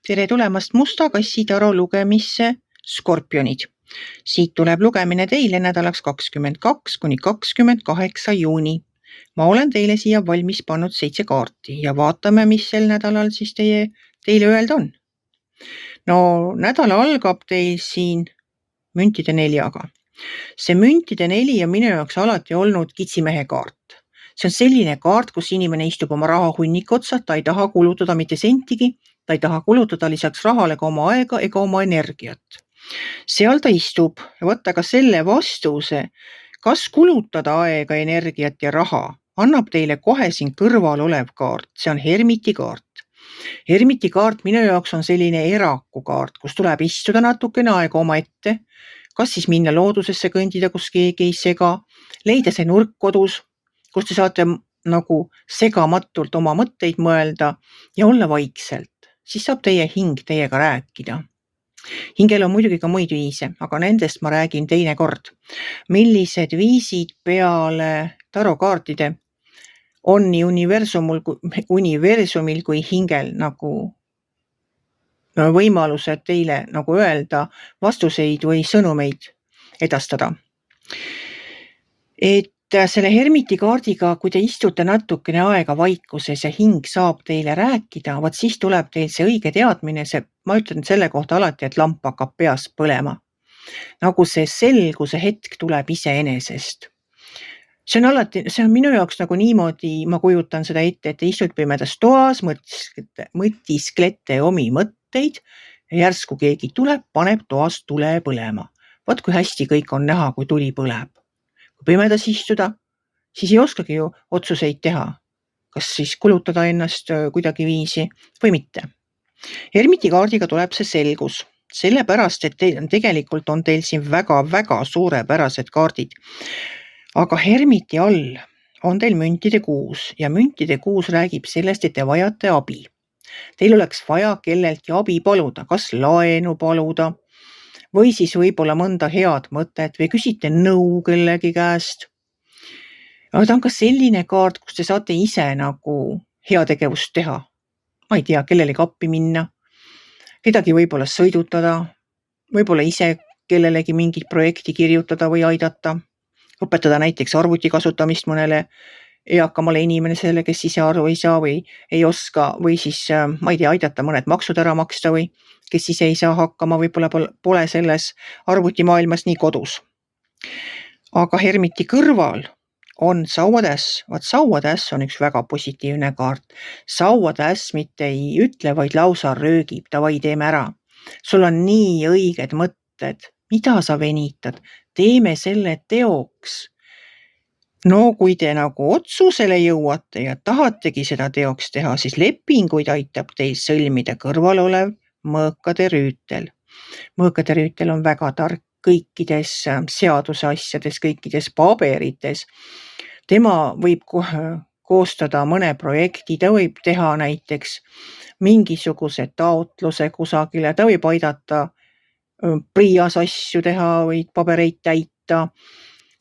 Tere tulemast Musta kassi taro lugemisse Skorpionid. Siit tuleb lugemine teile nädalaks 22–28 juuni. Ma olen teile siia valmis pannud 7 kaarti ja vaatame, mis sel nädalal siis teile öelda on. No, nädal algab teil siin müntide 4-ga. See müntide 4 on minu jaoks alati olnud kitsimehe kaart. See on selline kaart, kus inimene istub oma raha hunnik otsa, ta ei taha kulutada mitte sentigi, ta ei taha kulutada lisaks rahale ka oma aega ega oma energiat. Seal ta istub ja võtta ka selle vastuse, kas kulutada aega, energiat ja raha, annab teile kohe siin kõrval olev kaart. See on hermiti kaart. Hermiti kaart minu jaoks on selline eraku kaart, kus tuleb istuda natukene aega oma ette, kas siis minna loodusesse kõndida, kus keegi ei sega, leida see nurk kodus, kus te saate nagu segamatult oma mõtteid mõelda ja olla vaikselt. Siis saab teie hing teiega rääkida. Hingel on muidugi ka muid viise, aga nendest ma räägin teine kord. Millised viisid peale tarokaartide on nii universumil kui hingel nagu võimalused teile nagu öelda vastuseid või sõnumeid edastada. Et selle hermiti kaardiga, kui te istute natukene aega vaikuses ja hing saab teile rääkida, vaat siis tuleb teil see õige teadmine, ma ütlen selle kohta alati, et lamp hakkab peas põlema. Nagu see selguse hetk tuleb iseenesest. See on minu jaoks nagu niimoodi, ma kujutan seda ette, et te istud pimedas toas, mõtisklete omi mõtteid ja järsku keegi tuleb, paneb toas tule põlema. Vaat kui hästi kõik on näha, kui tuli põleb. Kui pimedas istuda, siis ei oskagi ju otsuseid teha, kas siis kulutada ennast kuidagi viisi või mitte. Hermiti kaardiga tuleb see selgus, sellepärast, et tegelikult on teil siin väga-väga suurepärased kaardid. Aga hermiti all on teil müntide 6 ja müntide 6 räägib sellest, et te vajate abi. Teil oleks vaja kelleltki abi paluda, kas laenu paluda või siis võib-olla mõnda head mõtet või küsite nõu kellegi käest. Aga ta on ka selline kaart, kus te saate ise nagu heategevust teha. Ma ei tea, kellelegi appi minna, kedagi võib-olla sõidutada, võib-olla ise kellelegi mingit projekti kirjutada või aidata, õpetada näiteks arvuti kasutamist mõnele eakamale inimesele, kes ise aru ei saa või ei oska või siis, ma ei tea, aidata mõned maksud ära maksta või kes ise ei saa hakkama, võib-olla pole selles arvutimaailmas nii kodus. Aga hermiti kõrval on sauatäss. Vaat sauatäss on üks väga positiivne kaart. Sauatäss mitte ei ütle, vaid lausa röögib, davai teeme ära. Sul on nii õiged mõtted, mida sa venitad, teeme selle teoks. No kui te nagu otsusele jõuate ja tahategi seda teoks teha, siis lepinguid aitab teil sõlmida kõrval olev mõõkade rüütel. Mõõkade rüütel on väga tark kõikides seaduse asjades, kõikides paberites. Tema võib koostada mõne projekti, ta võib teha näiteks mingisuguse taotluse kusagile, ta võib aidata prias asju teha või pabereid täita.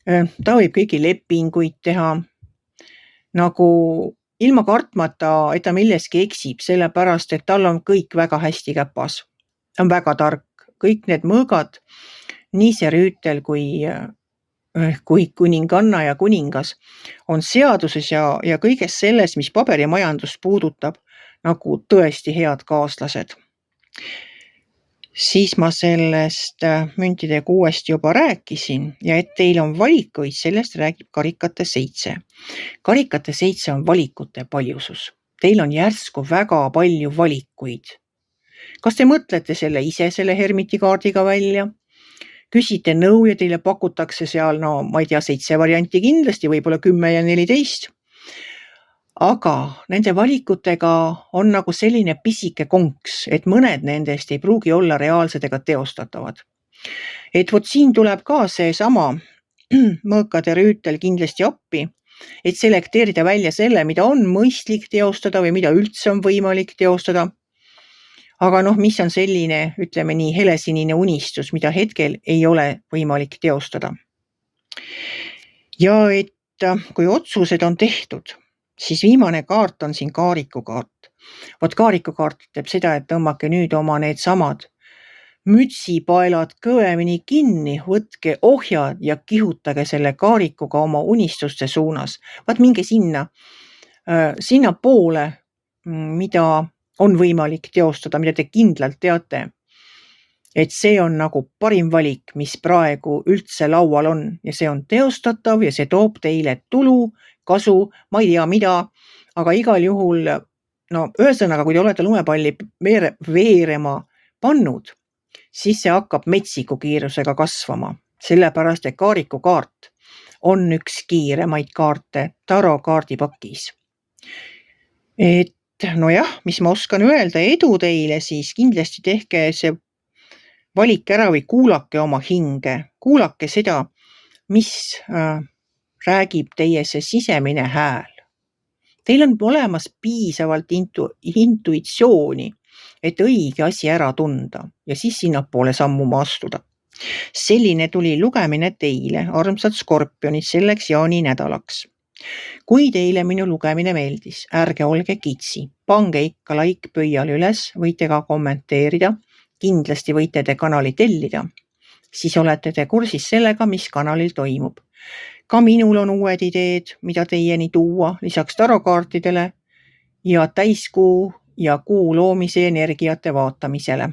Ta võib kõigi lepinguid teha nagu ilma kartmata, et ta milleski eksib, sellepärast, et tal on kõik väga hästi käpas. Ta on väga tark. Kõik need mõõgad, nii see rüütel kui kuninganna ja kuningas, on seaduses ja kõiges selles, mis paberimajandust puudutab, nagu tõesti head kaaslased. Siis ma sellest müntide 6 juba rääkisin ja et teil on valikuid, sellest räägib karikate 7. Karikate 7 on valikute paljusus. Teil on järsku väga palju valikuid. Kas te mõtlete selle ise selle hermiti kaardiga välja? Küsite nõu ja teile pakutakse seal, no ma ei tea, 7 varianti kindlasti, võib-olla 10 ja 14. Aga nende valikutega on nagu selline pisike konks, et mõned nendest ei pruugi olla reaalsed ega teostatavad. Et vot siin tuleb ka see sama mõõkade rüütel kindlasti appi, et selekteerida välja selle, mida on mõistlik teostada või mida üldse on võimalik teostada. Aga mis on selline, ütleme nii, helesinine unistus, mida hetkel ei ole võimalik teostada. Ja et kui otsused on tehtud, siis viimane kaart on siin kaariku kaart. Vot kaarikukaart ütleb seda, et tõmmake nüüd oma needsamad mütsipaelad kõvemini kinni, võtke ohjad ja kihutage selle kaarikuga oma unistuste suunas. Vaat minge sinna poole, mida on võimalik teostada, mida te kindlalt teate. Et see on nagu parim valik, mis praegu üldse laual on ja see on teostatav ja see toob teile tulu, kasu, ma ei tea mida, aga igal juhul, ühesõnaga, kui te olete lumepalli veerema pannud, siis see hakkab metsiku kiirusega kasvama, sellepärast et kaarikukaart on üks kiiremaid kaarte tarokaardipakis. Et nojah, mis ma oskan öelda, edu teile, siis kindlasti tehke see valik ära või kuulake oma hinge, kuulake seda, mis räägib teie see sisemine hääl. Teil on olemas piisavalt intuitsiooni, et õige asi ära tunda ja siis sinnapoole sammuma astuda. Selline tuli lugemine teile, armsad skorpionid, selleks jaaninädalaks. Kui teile minu lugemine meeldis, ärge olge kitsi, pange ikka like pöial üles, võite ka kommenteerida. Kindlasti võite te kanali tellida, siis olete te kursis sellega, mis kanalil toimub. Ka minul on uued ideed, mida teieni tuua, lisaks tarokaartidele ja täiskuu ja kuu loomise energiate vaatamisele.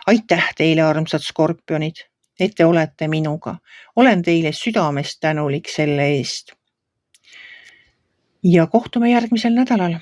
Aitäh teile, armsad skorpionid, et te olete minuga. Olen teile südamest tänulik selle eest. Ja kohtume järgmisel nädalal.